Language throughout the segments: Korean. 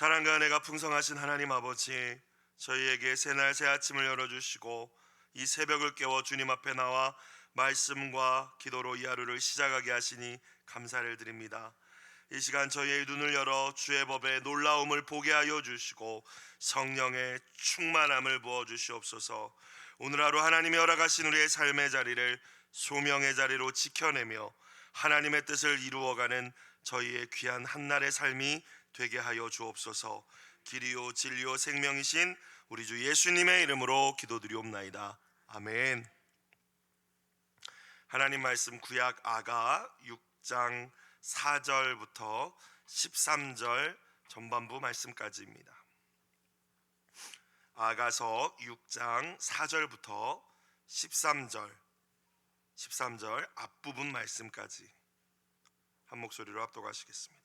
사랑과 은혜가 풍성하신 하나님 아버지, 저희에게 새날 새 아침을 열어주시고 이 새벽을 깨워 주님 앞에 나와 말씀과 기도로 이 하루를 시작하게 하시니 감사를 드립니다. 이 시간 저희의 눈을 열어 주의 법의 놀라움을 보게 하여 주시고 성령의 충만함을 부어 주시옵소서. 오늘 하루 하나님이 허락하신 우리의 삶의 자리를 소명의 자리로 지켜내며 하나님의 뜻을 이루어가는 저희의 귀한 한날의 삶이 되게 하여 주옵소서. 길이요 진리요 생명이신 우리 주 예수님의 이름으로 기도드리옵나이다. 아멘. 하나님 말씀 구약 아가 6장 4절부터 13절 전반부 말씀까지입니다. 아가서 6장 4절부터 13절 앞부분 말씀까지 한 목소리로 합독하시겠습니다.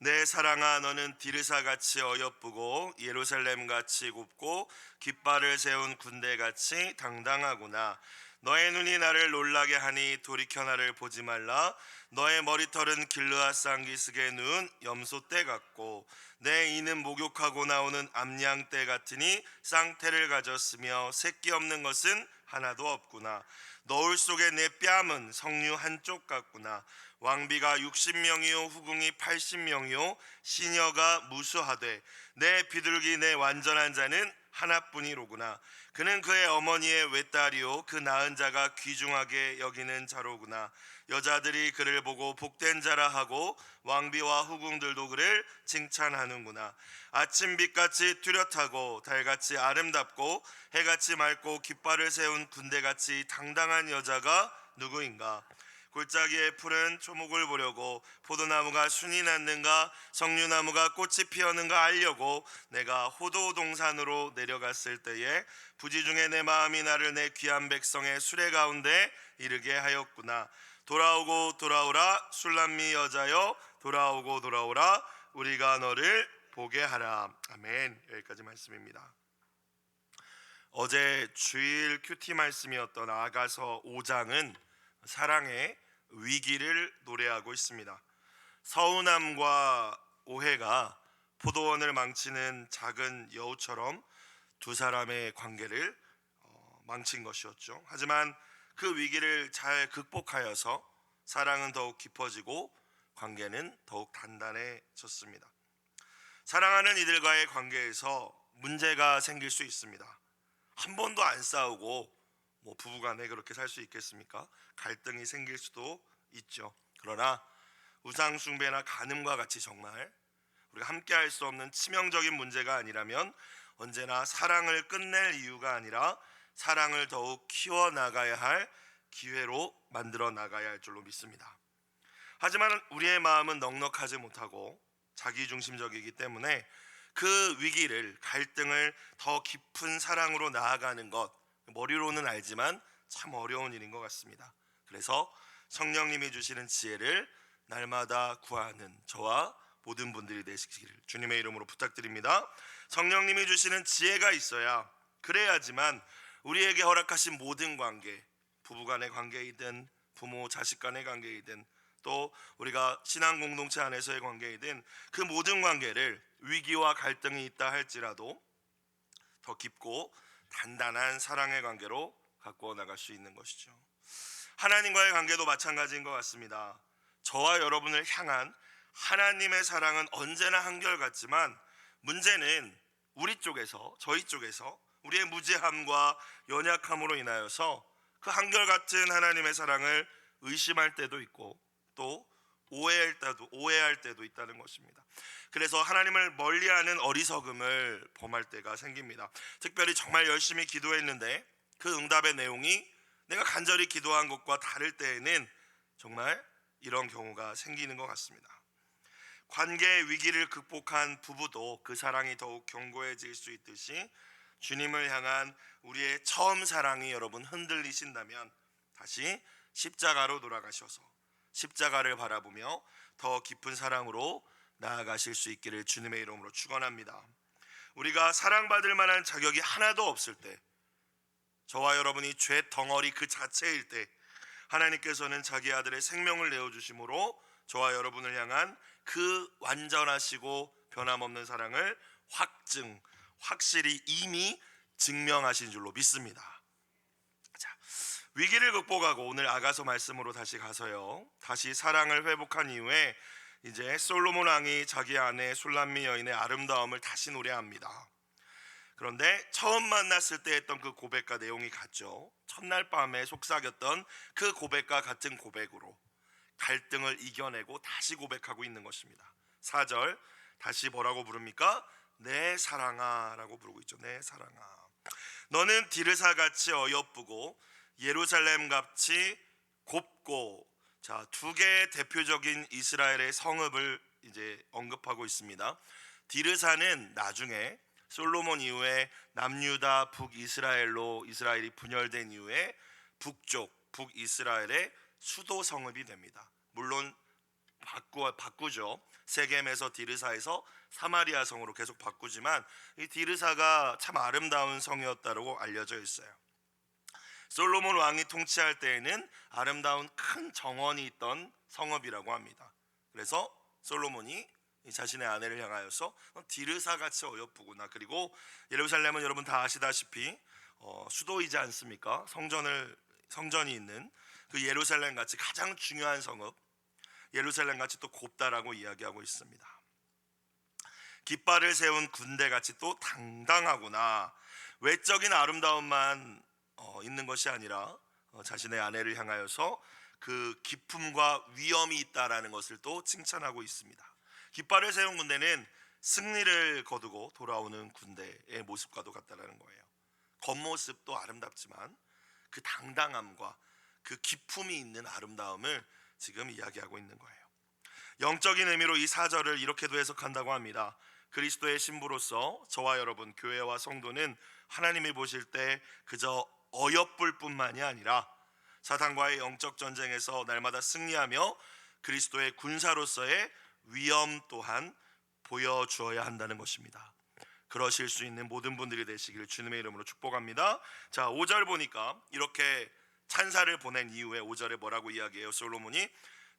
내 사랑아, 너는 디르사같이 어여쁘고 예루살렘같이 곱고 깃발을 세운 군대같이 당당하구나. 너의 눈이 나를 놀라게 하니 돌이켜 나를 보지 말라. 너의 머리털은 길르앗 쌍기슭에 누운 염소떼 같고 내 이는 목욕하고 나오는 암양떼 같으니 쌍태를 가졌으며 새끼 없는 것은 하나도 없구나. 너울 속에 내 뺨은 석류 한쪽 같구나. 왕비가 60명이요 후궁이 80명이요 시녀가 무수하되 내 비둘기 내 완전한 자는 하나뿐이로구나. 그는 그의 어머니의 외딸이요 그 낳은 자가 귀중하게 여기는 자로구나. 여자들이 그를 보고 복된 자라 하고 왕비와 후궁들도 그를 칭찬하는구나. 아침빛같이 뚜렷하고 달같이 아름답고 해같이 맑고 깃발을 세운 군대같이 당당한 여자가 누구인가? 골짜기의 푸른 초목을 보려고 포도나무가 순이 났는가 석류나무가 꽃이 피었는가 알려고 내가 호도동산으로 내려갔을 때에 부지중에 내 마음이 나를 내 귀한 백성의 수레 가운데 이르게 하였구나. 돌아오고 돌아오라 술람미 여자여, 돌아오고 돌아오라 우리가 너를 보게 하라. 아멘. 여기까지 말씀입니다. 어제 주일 큐티 말씀이었던 아가서 5장은 사랑의 위기를 노래하고 있습니다. 서운함과 오해가 포도원을 망치는 작은 여우처럼 두 사람의 관계를 망친 것이었죠. 하지만 그 위기를 잘 극복하여서 사랑은 더욱 깊어지고 관계는 더욱 단단해졌습니다. 사랑하는 이들과의 관계에서 문제가 생길 수 있습니다. 한 번도 안 싸우고 부부간에 그렇게 살 수 있겠습니까? 갈등이 생길 수도 있죠. 그러나 우상 숭배나 간음과 같이 정말 우리가 함께 할 수 없는 치명적인 문제가 아니라면 언제나 사랑을 끝낼 이유가 아니라 사랑을 더욱 키워나가야 할 기회로 만들어 나가야 할 줄로 믿습니다. 하지만 우리의 마음은 넉넉하지 못하고 자기중심적이기 때문에 그 위기를, 갈등을 더 깊은 사랑으로 나아가는 것, 머리로는 알지만 참 어려운 일인 것 같습니다. 그래서 성령님이 주시는 지혜를 날마다 구하는 저와 모든 분들이 되시기를 주님의 이름으로 부탁드립니다. 성령님이 주시는 지혜가 있어야, 그래야지만 우리에게 허락하신 모든 관계, 부부간의 관계이든 부모 자식 간의 관계이든 또 우리가 신앙 공동체 안에서의 관계이든 그 모든 관계를 위기와 갈등이 있다 할지라도 더 깊고 단단한 사랑의 관계로 갖고 나갈 수 있는 것이죠. 하나님과의 관계도 마찬가지인 것 같습니다. 저와 여러분을 향한 하나님의 사랑은 언제나 한결같지만 문제는 우리 쪽에서, 저희 쪽에서 우리의 무지함과 연약함으로 인하여서 그 한결같은 하나님의 사랑을 의심할 때도 있고 또 오해할 때도 있다는 것입니다. 그래서 하나님을 멀리하는 어리석음을 범할 때가 생깁니다. 특별히 정말 열심히 기도했는데 그 응답의 내용이 내가 간절히 기도한 것과 다를 때에는 정말 이런 경우가 생기는 것 같습니다. 관계의 위기를 극복한 부부도 그 사랑이 더욱 견고해질 수 있듯이 주님을 향한 우리의 처음 사랑이 여러분 흔들리신다면 다시 십자가로 돌아가셔서 십자가를 바라보며 더 깊은 사랑으로 나아가실 수 있기를 주님의 이름으로 축원합니다. 우리가 사랑받을 만한 자격이 하나도 없을 때, 저와 여러분이 죄 덩어리 그 자체일 때 하나님께서는 자기 아들의 생명을 내어주심으로 저와 여러분을 향한 그 완전하시고 변함없는 사랑을 확실히 이미 증명하신 줄로 믿습니다. 자, 위기를 극복하고 오늘 아가서 말씀으로 다시 가서요, 다시 사랑을 회복한 이후에 이제 솔로몬 왕이 자기 아내 술람미 여인의 아름다움을 다시 노래합니다. 그런데 처음 만났을 때 했던 그 고백과 내용이 같죠. 첫날 밤에 속삭였던 그 고백과 같은 고백으로 갈등을 이겨내고 다시 고백하고 있는 것입니다. 4절 다시 뭐라고 부릅니까? 내 사랑아 라고 부르고 있죠. 내 사랑아, 너는 디르사같이 어여쁘고 예루살렘같이 곱고. 자, 두 개의 대표적인 이스라엘의 성읍을 이제 언급하고 있습니다. 디르사는 나중에 솔로몬 이후에 남유다 북이스라엘로 이스라엘이 분열된 이후에 북쪽 북이스라엘의 수도 성읍이 됩니다. 물론 바꾸죠. 세겜에서 디르사에서 사마리아 성으로 계속 바꾸지만 이 디르사가 참 아름다운 성이었다고 알려져 있어요. 솔로몬 왕이 통치할 때에는 아름다운 큰 정원이 있던 성읍이라고 합니다. 그래서 솔로몬이 자신의 아내를 향하여서 디르사같이 어여쁘구나. 그리고 예루살렘은 여러분 다 아시다시피 수도이지 않습니까? 성전이 있는 그 예루살렘같이 가장 중요한 성읍, 예루살렘같이 또 곱다라고 이야기하고 있습니다. 깃발을 세운 군대같이 또 당당하구나. 외적인 아름다움만 있는 것이 아니라 자신의 아내를 향하여서 그 기품과 위엄이 있다라는 것을 또 칭찬하고 있습니다. 깃발을 세운 군대는 승리를 거두고 돌아오는 군대의 모습과도 같다라는 거예요. 겉모습도 아름답지만 그 당당함과 그 기품이 있는 아름다움을 지금 이야기하고 있는 거예요. 영적인 의미로 이 4절을 이렇게도 해석한다고 합니다. 그리스도의 신부로서 저와 여러분 교회와 성도는 하나님이 보실 때 그저 어여쁠 뿐만이 아니라 사탄과의 영적 전쟁에서 날마다 승리하며 그리스도의 군사로서의 위엄 또한 보여주어야 한다는 것입니다. 그러실 수 있는 모든 분들이 되시기를 주님의 이름으로 축복합니다. 자, 5절 보니까 이렇게 찬사를 보낸 이후에 5절에 뭐라고 이야기해요? 솔로몬이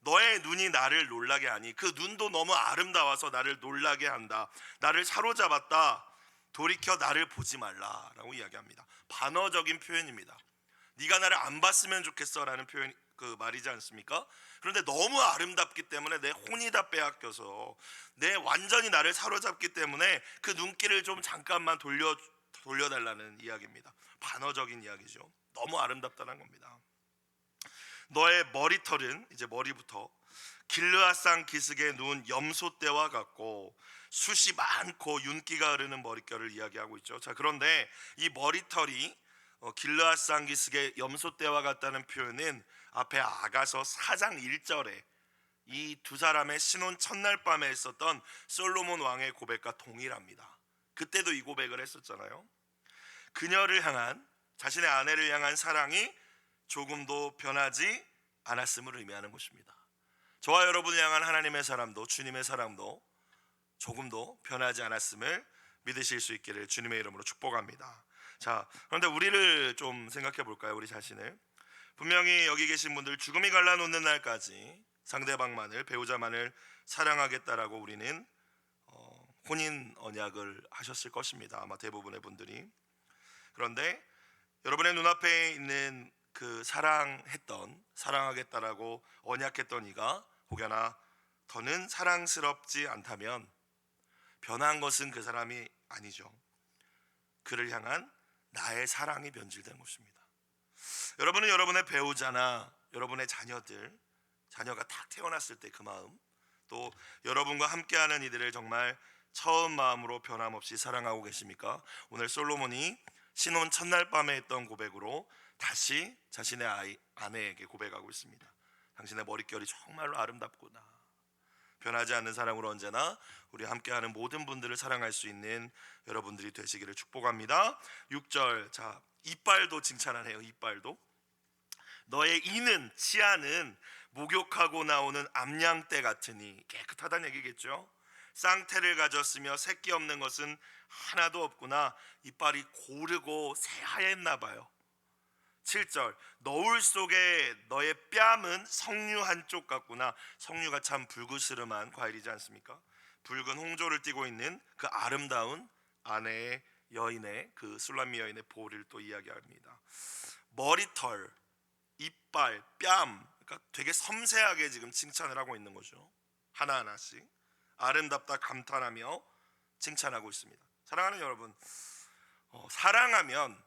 너의 눈이 나를 놀라게 하니, 그 눈도 너무 아름다워서 나를 놀라게 한다. 나를 사로잡았다. 돌이켜 나를 보지 말라라고 이야기합니다. 반어적인 표현입니다. 네가 나를 안 봤으면 좋겠어 라는 표현, 그 말이지 않습니까? 그런데 너무 아름답기 때문에 내 혼이 다 빼앗겨서 내 완전히 나를 사로잡기 때문에 그 눈길을 좀 잠깐만 돌려달라는 이야기입니다. 반어적인 이야기죠. 너무 아름답다는 겁니다. 너의 머리털은, 이제 머리부터 길르앗산 기슭에 누운 염소떼와 같고 숱이 많고 윤기가 흐르는 머릿결을 이야기하고 있죠. 자, 그런데 이 머리털이 길르앗산 기슭의 염소떼와 같다는 표현은 앞에 아가서 4장 1절에 이 두 사람의 신혼 첫날 밤에 있었던 솔로몬 왕의 고백과 동일합니다. 그때도 이 고백을 했었잖아요. 그녀를 향한, 자신의 아내를 향한 사랑이 조금도 변하지 않았음을 의미하는 것입니다. 저와 여러분을 향한 하나님의 사랑도, 주님의 사랑도 조금도 변하지 않았음을 믿으실 수 있기를 주님의 이름으로 축복합니다. 자, 그런데 우리를 좀 생각해 볼까요? 우리 자신을. 분명히 여기 계신 분들 죽음이 갈라놓는 날까지 상대방만을, 배우자만을 사랑하겠다라고 우리는 혼인 언약을 하셨을 것입니다. 아마 대부분의 분들이. 그런데 여러분의 눈앞에 있는 그 사랑하겠다라고 언약했던 이가 혹여나 더는 사랑스럽지 않다면 변한 것은 그 사람이 아니죠. 그를 향한 나의 사랑이 변질된 것입니다. 여러분은 여러분의 배우자나 여러분의 자녀가 딱 태어났을 때 그 마음, 또 여러분과 함께하는 이들을 정말 처음 마음으로 변함없이 사랑하고 계십니까? 오늘 솔로몬이 신혼 첫날 밤에 했던 고백으로 다시 자신의 아내에게 고백하고 있습니다. 당신의 머릿결이 정말로 아름답구나. 변하지 않는 사랑으로 언제나 우리 함께하는 모든 분들을 사랑할 수 있는 여러분들이 되시기를 축복합니다. 6절, 자, 이빨도 칭찬하네요. 이빨도. 너의 이는, 치아는 목욕하고 나오는 암양떼 같으니, 깨끗하다는 얘기겠죠. 쌍태를 가졌으며 새끼 없는 것은 하나도 없구나. 이빨이 고르고 새하였나 봐요. 7절 너울 속에 너의 뺨은 석류 한쪽 같구나. 석류가 참 불그스름한 과일이지 않습니까? 붉은 홍조를 띠고 있는 그 아름다운 아내의 여인의 그 술람미 여인의 보를 또 이야기합니다. 머리털, 이빨, 뺨, 그러니까 되게 섬세하게 지금 칭찬을 하고 있는 거죠. 하나하나씩 아름답다 감탄하며 칭찬하고 있습니다. 사랑하는 여러분, 사랑하면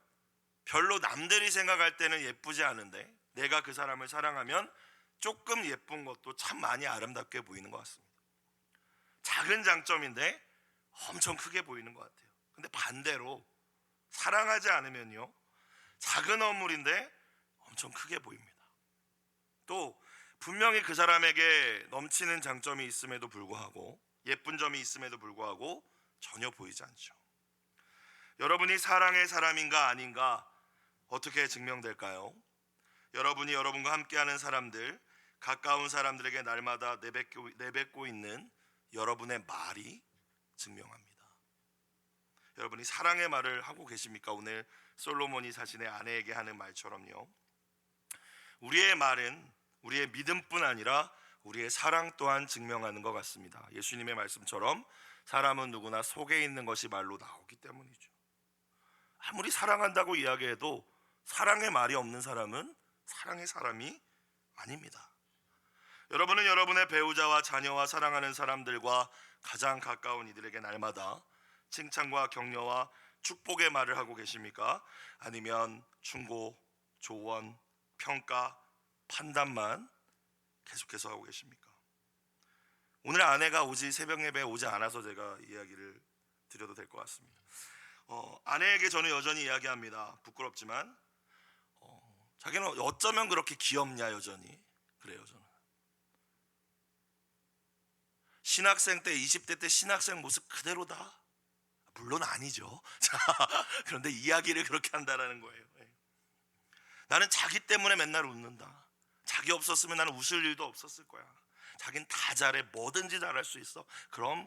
별로 남들이 생각할 때는 예쁘지 않은데 내가 그 사람을 사랑하면 조금 예쁜 것도 참 많이 아름답게 보이는 것 같습니다. 작은 장점인데 엄청 크게 보이는 것 같아요. 근데 반대로 사랑하지 않으면요, 작은 어물인데 엄청 크게 보입니다. 또 분명히 그 사람에게 넘치는 장점이 있음에도 불구하고, 예쁜 점이 있음에도 불구하고 전혀 보이지 않죠. 여러분이 사랑의 사람인가 아닌가 어떻게 증명될까요? 여러분이 여러분과 함께하는 사람들, 가까운 사람들에게 날마다 내뱉고 있는 여러분의 말이 증명합니다. 여러분이 사랑의 말을 하고 계십니까? 오늘 솔로몬이 자신의 아내에게 하는 말처럼요. 우리의 말은 우리의 믿음뿐 아니라 우리의 사랑 또한 증명하는 것 같습니다. 예수님의 말씀처럼 사람은 누구나 속에 있는 것이 말로 나오기 때문이죠. 아무리 사랑한다고 이야기해도 사랑의 말이 없는 사람은 사랑의 사람이 아닙니다. 여러분은 여러분의 배우자와 자녀와 사랑하는 사람들과 가장 가까운 이들에게 날마다 칭찬과 격려와 축복의 말을 하고 계십니까? 아니면 충고, 조언, 평가, 판단만 계속해서 하고 계십니까? 오늘 아내가 새벽 예배에 오지 않아서 제가 이야기를 드려도 될 것 같습니다. 아내에게 저는 여전히 이야기합니다. 부끄럽지만 자기는 어쩌면 그렇게 귀엽냐. 여전히 그래요. 저는 신학생 때, 20대 때 신학생 모습 그대로다? 물론 아니죠. 자, 그런데 이야기를 그렇게 한다라는 거예요. 나는 자기 때문에 맨날 웃는다. 자기 없었으면 나는 웃을 일도 없었을 거야. 자긴 다 잘해. 뭐든지 잘할 수 있어. 그럼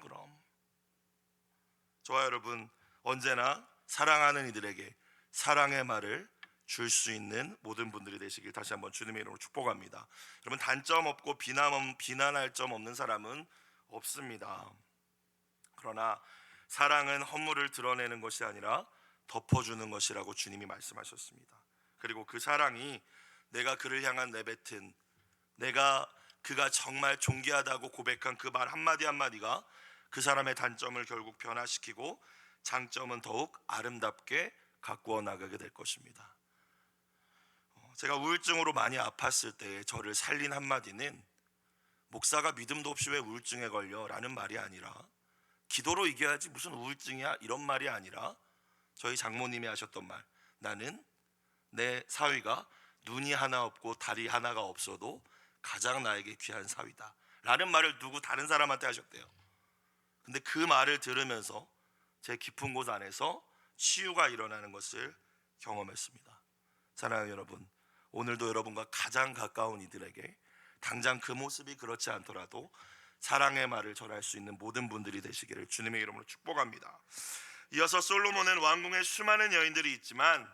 저와 여러분 언제나 사랑하는 이들에게 사랑의 말을 줄 수 있는 모든 분들이 되시길 다시 한번 주님의 이름으로 축복합니다. 여러분, 단점 없고 비난할 점 없는 사람은 없습니다. 그러나 사랑은 허물을 드러내는 것이 아니라 덮어주는 것이라고 주님이 말씀하셨습니다. 그리고 그 사랑이 내가 그를 향한 내뱉은, 그가 정말 존귀하다고 고백한 그 말 한마디 한마디가 그 사람의 단점을 결국 변화시키고 장점은 더욱 아름답게 가꾸어 나가게 될 것입니다. 제가 우울증으로 많이 아팠을 때 저를 살린 한마디는 목사가 믿음도 없이 왜 우울증에 걸려? 라는 말이 아니라, 기도로 이겨야지 무슨 우울증이야? 이런 말이 아니라 저희 장모님이 하셨던 말, 나는 내 사위가 눈이 하나 없고 다리 하나가 없어도 가장 나에게 귀한 사위다 라는 말을 누구 다른 사람한테 하셨대요. 근데 그 말을 들으면서 제 깊은 곳 안에서 치유가 일어나는 것을 경험했습니다. 사랑하는 여러분, 오늘도 여러분과 가장 가까운 이들에게 당장 그 모습이 그렇지 않더라도 사랑의 말을 전할 수 있는 모든 분들이 되시기를 주님의 이름으로 축복합니다. 이어서 솔로몬은 왕궁에 수많은 여인들이 있지만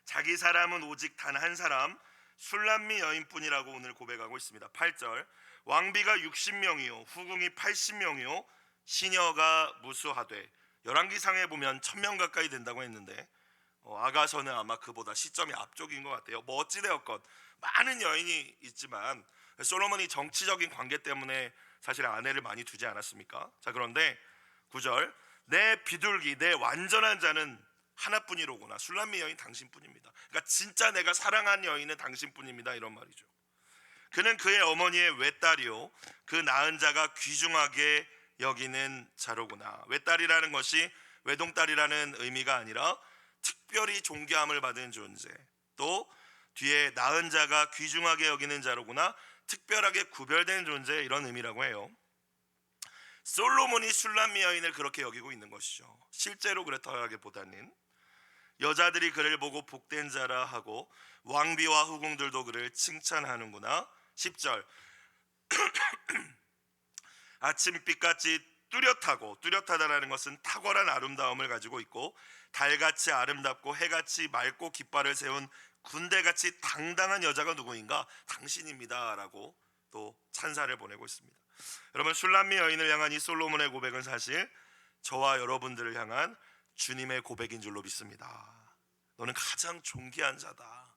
자기 사람은 오직 단 한 사람, 술람미 여인뿐이라고 오늘 고백하고 있습니다. 8절 왕비가 60명이요 후궁이 80명이요 시녀가 무수하되, 열왕기상에 보면 1000명 가까이 된다고 했는데 아가서는 아마 그보다 시점이 앞쪽인 것 같아요. 뭐 어찌되었건 많은 여인이 있지만 솔로몬이 정치적인 관계 때문에 사실 아내를 많이 두지 않았습니까? 자, 그런데 9절 내 비둘기, 내 완전한 자는 하나뿐이로구나. 술람미 여인 당신뿐입니다. 그러니까 진짜 내가 사랑한 여인은 당신뿐입니다, 이런 말이죠. 그는 그의 어머니의 외딸이요 그 낳은 자가 귀중하게 여기는 자로구나. 외딸이라는 것이 외동딸이라는 의미가 아니라 특별히 존귀함을 받은 존재, 또 뒤에 낳은 자가 귀중하게 여기는 자로구나, 특별하게 구별된 존재, 이런 의미라고 해요. 솔로몬이 술람미 여인을 그렇게 여기고 있는 것이죠. 실제로 그렇다기보다는 여자들이 그를 보고 복된 자라 하고 왕비와 후궁들도 그를 칭찬하는구나. 10절 아침빛같이 뚜렷하다라는 것은 탁월한 아름다움을 가지고 있고 달같이 아름답고 해같이 맑고 깃발을 세운 군대같이 당당한 여자가 누구인가? 당신입니다라고 또 찬사를 보내고 있습니다. 여러분, 슐람미 여인을 향한 이 솔로몬의 고백은 사실 저와 여러분들을 향한 주님의 고백인 줄로 믿습니다. 너는 가장 존귀한 자다.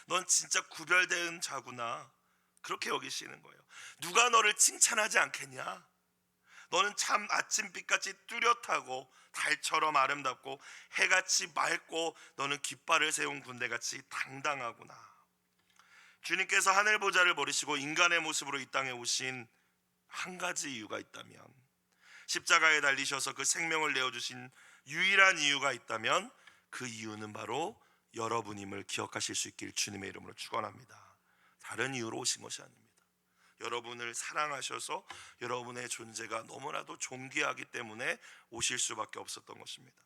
넌 진짜 구별된 자구나. 그렇게 여기시는 거예요. 누가 너를 칭찬하지 않겠냐? 너는 참 아침빛같이 뚜렷하고 달처럼 아름답고 해같이 맑고 너는 깃발을 세운 군대같이 당당하구나. 주님께서 하늘 보좌를 버리시고 인간의 모습으로 이 땅에 오신 한 가지 이유가 있다면, 십자가에 달리셔서 그 생명을 내어주신 유일한 이유가 있다면 그 이유는 바로 여러분임을 기억하실 수 있길 주님의 이름으로 축원합니다. 다른 이유로 오신 것이 아닙니다. 여러분을 사랑하셔서 여러분의 존재가 너무나도 존귀하기 때문에 오실 수밖에 없었던 것입니다.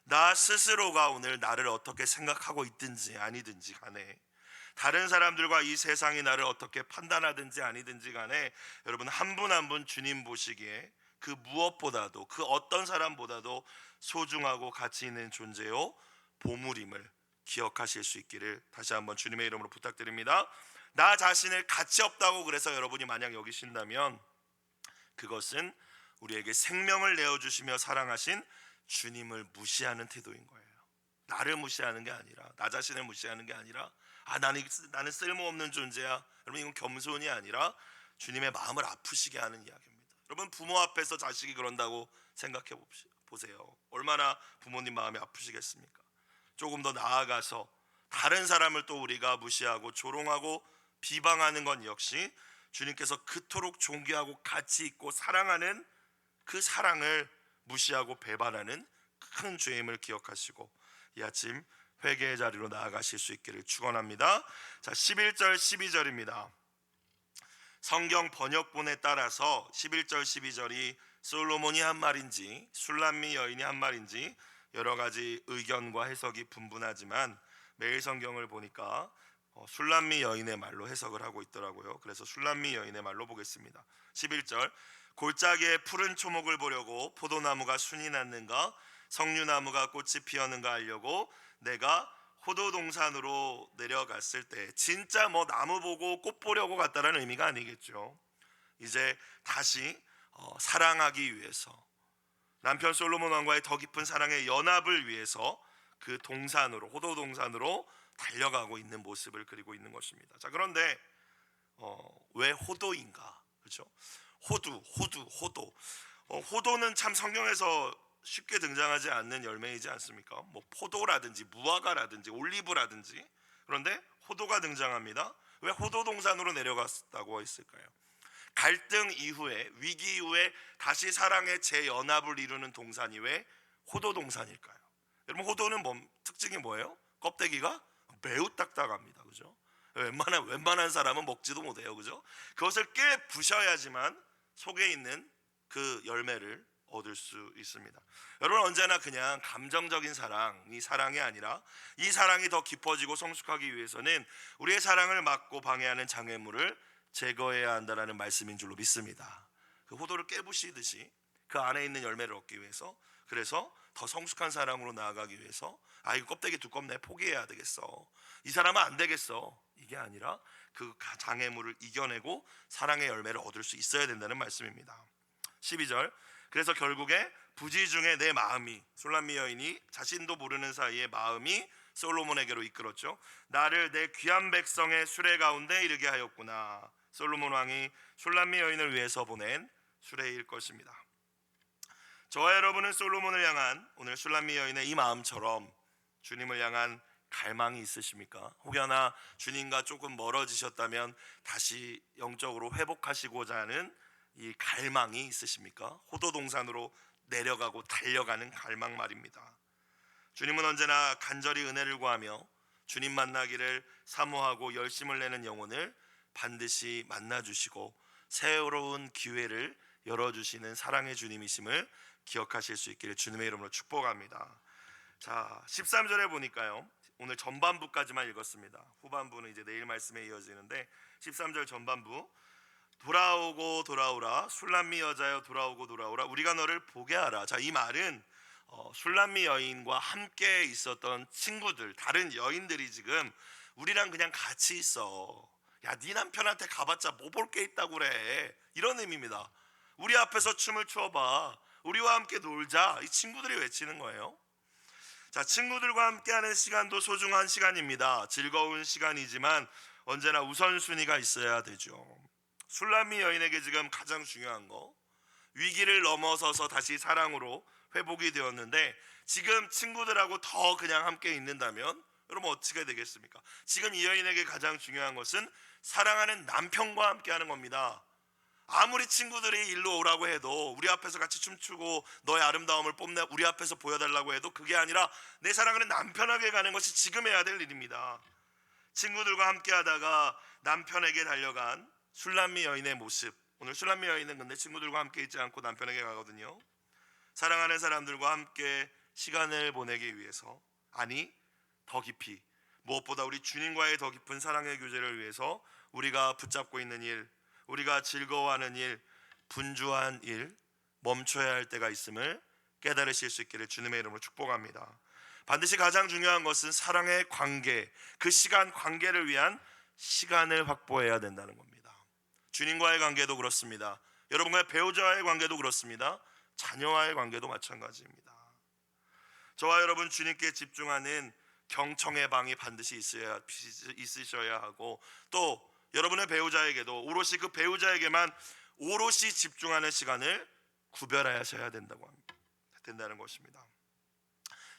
나 스스로가 오늘 나를 어떻게 생각하고 있든지 아니든지 간에, 다른 사람들과 이 세상이 나를 어떻게 판단하든지 아니든지 간에, 여러분 한 분 한 분 주님 보시기에 그 무엇보다도, 그 어떤 사람보다도 소중하고 가치 있는 존재요 보물임을 기억하실 수 있기를 다시 한번 주님의 이름으로 부탁드립니다. 나 자신을 가치 없다고 그래서 여러분이 만약 여기신다면 그것은 우리에게 생명을 내어주시며 사랑하신 주님을 무시하는 태도인 거예요. 나를 무시하는 게 아니라, 나 자신을 무시하는 게 아니라, 나는 쓸모없는 존재야. 여러분, 이건 겸손이 아니라 주님의 마음을 아프시게 하는 이야기입니다. 여러분, 부모 앞에서 자식이 그런다고 생각해 보세요. 얼마나 부모님 마음이 아프시겠습니까? 조금 더 나아가서 다른 사람을 또 우리가 무시하고 조롱하고 비방하는 건 역시 주님께서 그토록 존귀하고 가치 있고 사랑하는 그 사랑을 무시하고 배반하는 큰 죄임을 기억하시고 이 아침 회개의 자리로 나아가실 수 있기를 축원합니다. 자, 11절 12절입니다. 성경 번역본에 따라서 11절 12절이 솔로몬이 한 말인지 슐람미 여인이 한 말인지 여러 가지 의견과 해석이 분분하지만 매일 성경을 보니까 슐람미 여인의 말로 해석을 하고 있더라고요. 그래서 슐람미 여인의 말로 보겠습니다. 11절, 골짜기에 푸른 초목을 보려고 포도나무가 순이 났는가, 석류나무가 꽃이 피었는가 하려고 내가 호도동산으로 내려갔을 때, 진짜 뭐 나무 보고 꽃 보려고 갔다는 의미가 아니겠죠. 이제 다시 사랑하기 위해서, 남편 솔로몬 왕과의 더 깊은 사랑의 연합을 위해서 그 동산으로, 호도동산으로 달려가고 있는 모습을 그리고 있는 것입니다. 자, 그런데 왜 호도인가? 그렇죠? 호도. 호도는 참 성경에서 쉽게 등장하지 않는 열매이지 않습니까? 뭐 포도라든지 무화과라든지 올리브라든지. 그런데 호도가 등장합니다. 왜 호도동산으로 내려갔다고 했을까요? 갈등 이후에, 위기 이후에 다시 사랑의 재연합을 이루는 동산이 왜 호도동산일까요? 여러분, 호도는 특징이 뭐예요? 껍데기가 매우 딱딱합니다. 그죠? 웬만한 사람은 먹지도 못해요. 그죠? 그것을 깨 부셔야지만 속에 있는 그 열매를 얻을 수 있습니다. 여러분, 언제나 그냥 감정적인 사랑이 사랑이 아니라 이 사랑이 더 깊어지고 성숙하기 위해서는 우리의 사랑을 막고 방해하는 장애물을 제거해야 한다는 말씀인 줄로 믿습니다. 그 호도를 깨부시듯이 그 안에 있는 열매를 얻기 위해서, 그래서 더 성숙한 사랑으로 나아가기 위해서, 이거 껍데기 두껍네, 포기해야 되겠어, 이 사람은 안 되겠어, 이게 아니라 그 장애물을 이겨내고 사랑의 열매를 얻을 수 있어야 된다는 말씀입니다. 12절, 그래서 결국에 부지 중에 내 마음이, 슐람미 여인이 자신도 모르는 사이에 마음이 솔로몬에게로 이끌었죠. 나를 내 귀한 백성의 수레 가운데 이르게 하였구나. 솔로몬 왕이 슐람미 여인을 위해서 보낸 수레일 것입니다. 저와 여러분은 솔로몬을 향한 오늘 슐람미 여인의 이 마음처럼 주님을 향한 갈망이 있으십니까? 혹여나 주님과 조금 멀어지셨다면 다시 영적으로 회복하시고자 하는 이 갈망이 있으십니까? 호도동산으로 내려가고 달려가는 갈망 말입니다. 주님은 언제나 간절히 은혜를 구하며 주님 만나기를 사모하고 열심을 내는 영혼을 반드시 만나주시고 새로운 기회를 열어주시는 사랑의 주님이심을 기억하실 수 있기를 주님의 이름으로 축복합니다. 자, 13절에 보니까요, 오늘 전반부까지만 읽었습니다. 후반부는 이제 내일 말씀에 이어지는데 13절 전반부, 돌아오고 돌아오라 슐람미 여자여 돌아오고 돌아오라 우리가 너를 보게 하라. 자, 이 말은 술람미 여인과 함께 있었던 친구들, 다른 여인들이 지금 우리랑 그냥 같이 있어. 야, 네 남편한테 가봤자 뭐 볼 게 있다고 그래. 이런 의미입니다. 우리 앞에서 춤을 춰봐. 우리와 함께 놀자. 이 친구들이 외치는 거예요. 자, 친구들과 함께하는 시간도 소중한 시간입니다. 즐거운 시간이지만 언제나 우선순위가 있어야 되죠. 술람미 여인에게 지금 가장 중요한 거, 위기를 넘어서서 다시 사랑으로 회복이 되었는데, 지금 친구들하고 더 그냥 함께 있는다면 여러분 어떻게 되겠습니까? 지금 이 여인에게 가장 중요한 것은 사랑하는 남편과 함께하는 겁니다. 아무리 친구들이 일로 오라고 해도, 우리 앞에서 같이 춤추고 너의 아름다움을 뽐내 우리 앞에서 보여달라고 해도 그게 아니라 내 사랑하는 남편에게 가는 것이 지금 해야 될 일입니다. 친구들과 함께 하다가 남편에게 달려간 술람미 여인의 모습. 오늘 술람미 여인은 근데 친구들과 함께 있지 않고 남편에게 가거든요. 사랑하는 사람들과 함께 시간을 보내기 위해서, 아니 더 깊이, 무엇보다 우리 주님과의 더 깊은 사랑의 교제를 위해서 우리가 붙잡고 있는 일, 우리가 즐거워하는 일, 분주한 일, 멈춰야 할 때가 있음을 깨달으실 수 있기를 주님의 이름으로 축복합니다. 반드시 가장 중요한 것은 사랑의 관계, 그 시간 관계를 위한 시간을 확보해야 된다는 겁니다. 주님과의 관계도 그렇습니다. 여러분과의 배우자와의 관계도 그렇습니다. 자녀와의 관계도 마찬가지입니다. 저와 여러분 주님께 집중하는 경청의 방이 반드시 있으셔야 하고, 또 여러분의 배우자에게도 오롯이 그 배우자에게만 오롯이 집중하는 시간을 구별하셔야 된다는 것입니다.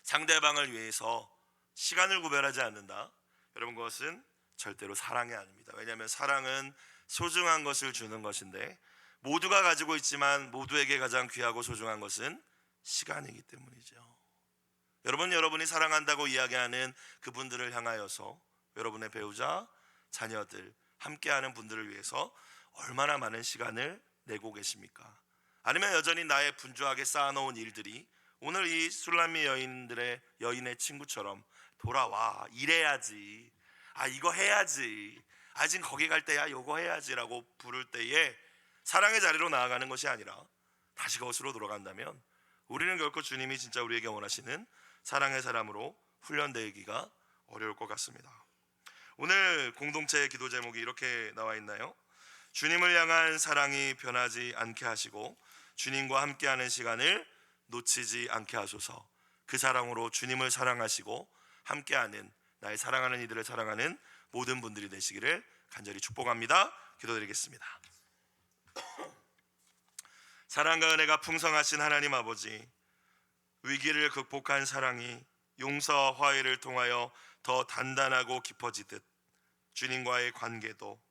상대방을 위해서 시간을 구별하지 않는다, 여러분 그것은 절대로 사랑이 아닙니다. 왜냐하면 사랑은 소중한 것을 주는 것인데, 모두가 가지고 있지만 모두에게 가장 귀하고 소중한 것은 시간이기 때문이죠. 여러분이 사랑한다고 이야기하는 그분들을 향하여서 여러분의 배우자, 자녀들, 함께하는 분들을 위해서 얼마나 많은 시간을 내고 계십니까? 아니면 여전히 나의 분주하게 쌓아놓은 일들이 오늘 이 술람미 여인의 친구처럼 돌아와, 이래야지, 이거 해야지, 지금 거기 갈 때야 요거 해야지라고 부를 때에 사랑의 자리로 나아가는 것이 아니라 다시 그것으로 돌아간다면 우리는 결코 주님이 진짜 우리에게 원하시는 사랑의 사람으로 훈련되기가 어려울 것 같습니다. 오늘 공동체의 기도 제목이 이렇게 나와 있나요? 주님을 향한 사랑이 변하지 않게 하시고 주님과 함께하는 시간을 놓치지 않게 하소서. 그 사랑으로 주님을 사랑하시고 함께하는, 나의 사랑하는 이들을 사랑하는 모든 분들이 되시기를 간절히 축복합니다. 기도드리겠습니다. 사랑과 은혜가 풍성하신 하나님 아버지, 위기를 극복한 사랑이 용서와 화해를 통하여 더 단단하고 깊어지듯 주님과의 관계도,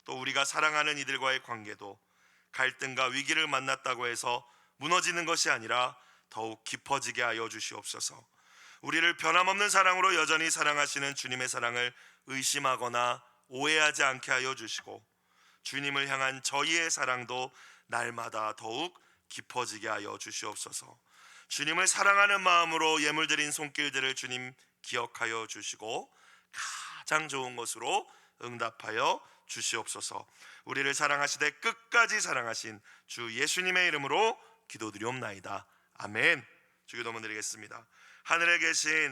또 우리가 사랑하는 이들과의 관계도 갈등과 위기를 만났다고 해서 무너지는 것이 아니라 더욱 깊어지게 하여 주시옵소서. 우리를 변함없는 사랑으로 여전히 사랑하시는 주님의 사랑을 의심하거나 오해하지 않게 하여 주시고, 주님을 향한 저희의 사랑도 날마다 더욱 깊어지게 하여 주시옵소서. 주님을 사랑하는 마음으로 예물드린 손길들을 주님 기억하여 주시고 가장 좋은 것으로 응답하여 주시옵소서. 우리를 사랑하시되 끝까지 사랑하신 주 예수님의 이름으로 기도드리옵나이다. 아멘. 주기도문 드리겠습니다. 하늘에 계신